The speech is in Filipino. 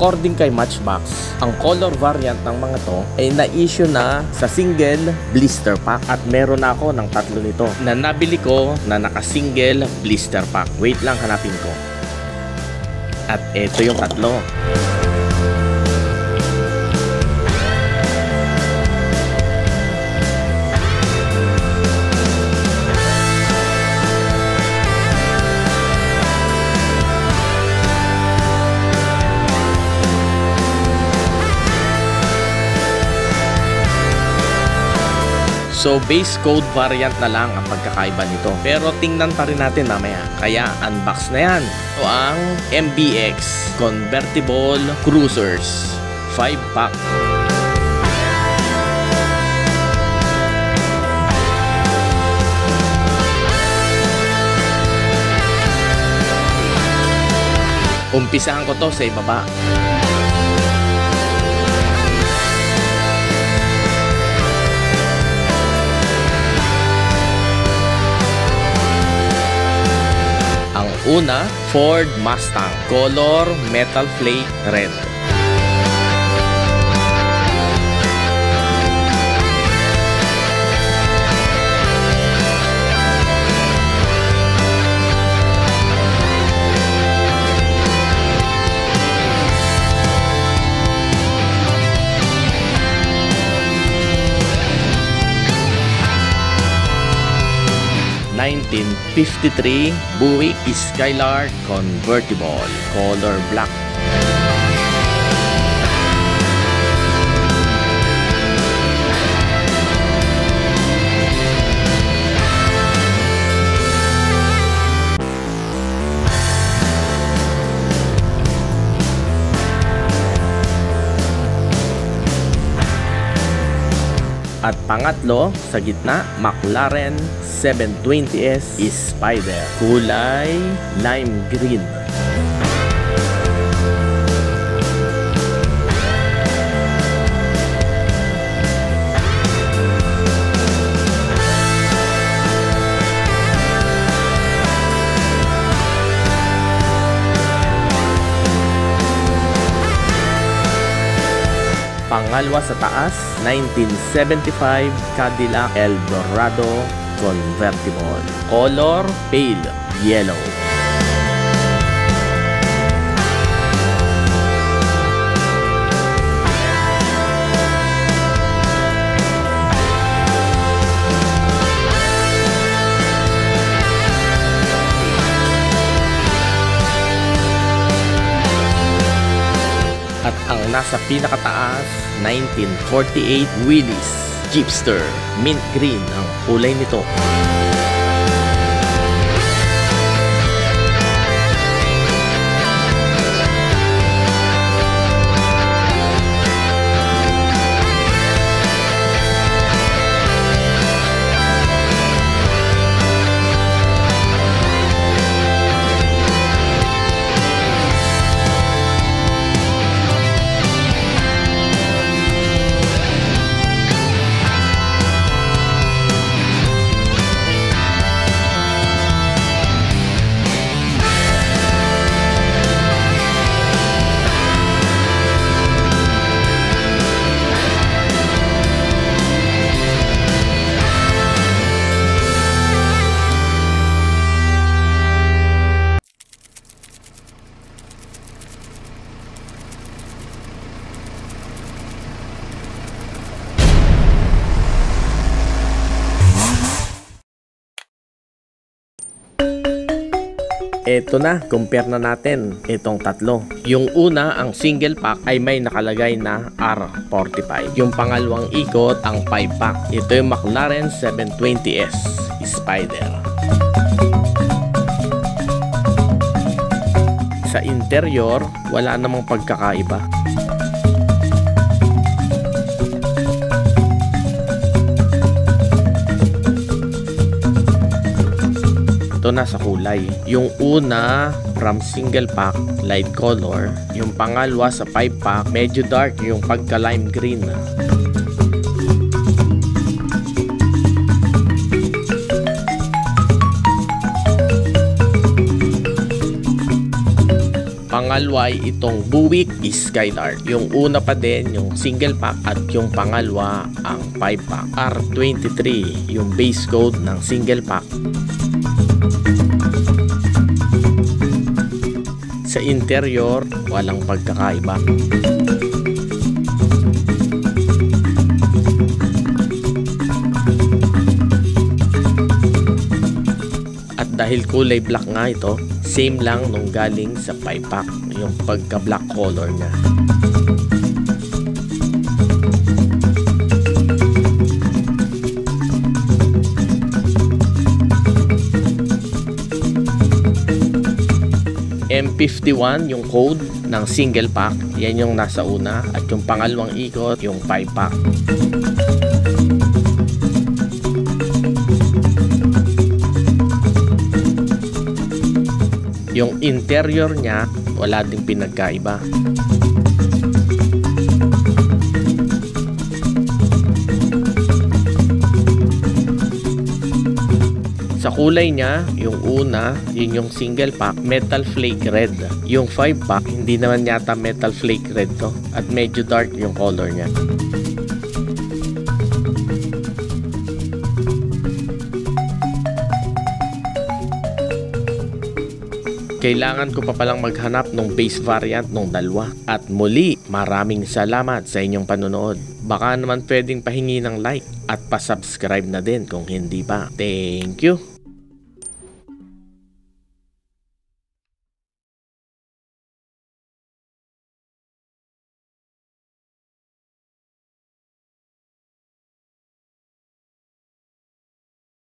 According kay Matchbox, ang color variant ng mga to ay na-issue na sa single blister pack at meron na ako ng 3 nito na nabili ko na naka-single blister pack. Wait lang, hanapin ko. At ito yung 3. So base code variant na lang ang pagkakaiba nito. Pero tingnan pa rin natin mamaya. Kaya unbox na yan. Ito ang MBX Convertible Cruisers 5-pack. Umpisahan ko to sa ibaba. Una, Ford Mustang, color metal flake red. (1953) Buick Skylark Convertible, color black. At pangatlo, sa gitna, McLaren 720S Spider, kulay lime green. Pangalawa sa taas, 1975 Cadillac Eldorado Convertible, color pale yellow. At ang nasa pinakataas, 1948 Willys Jeepster, mint green ang kulay nito. Ito na, compare na natin itong 3. Yung una, ang single pack ay may nakalagay na R45. Yung pangalawang ikot, ang 5-pack. Ito yung McLaren 720S Spider. Sa interior, wala namang pagkakaiba. Ito na sa kulay. Yung una from single pack, light color. Yung pangalawa sa 5-pack, medyo dark yung pagka lime green. Pangalawa ay itong Buick Skylark. Yung una pa din yung single pack at yung pangalawa ang 5 pack. R23 yung base code ng single pack. Sa interior, walang pagkakaiba. At dahil kulay black nga ito, same lang nung galing sa 5-pack, yung pagka-black color niya. M51 yung code ng single pack, yan yung nasa una, at yung pangalawang ikot yung 5-pack. Yung interior niya wala ding pinagkaiba. Sa kulay niya, yung una, yun yung single pack, metal flake red. Yung 5 pack, hindi naman yata metal flake red to. At medyo dark yung color niya. Kailangan ko pa palang maghanap ng base variant ng dalawa. At muli, maraming salamat sa inyong panonood. Baka naman pwedeng pahingi ng like at pa-subscribe na din kung hindi pa. Thank you!